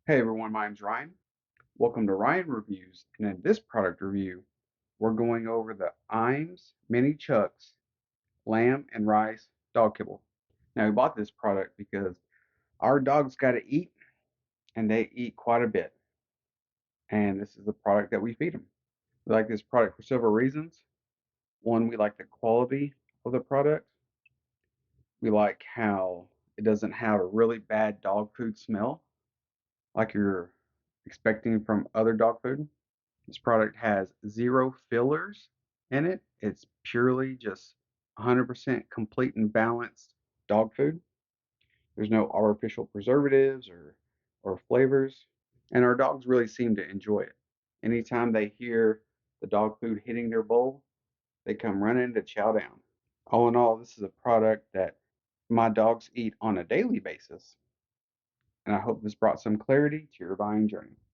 Hey everyone, my name's Ryan. Welcome to Ryan Reviews, and in this product review, we're going over the IAMS Minichunks Lamb and Rice Dog Kibble. Now, we bought this product because our dogs got to eat, and they eat quite a bit. And this is the product that we feed them. We like this product for several reasons. One, we like the quality of the product. We like how it doesn't have a really bad dog food smell like you're expecting from other dog food. This product has zero fillers in it. It's purely just 100% complete and balanced dog food. There's no artificial preservatives or flavors, and our dogs really seem to enjoy it. Anytime they hear the dog food hitting their bowl, they come running to chow down. All in all, this is a product that my dogs eat on a daily basis, and I hope this brought some clarity to your buying journey.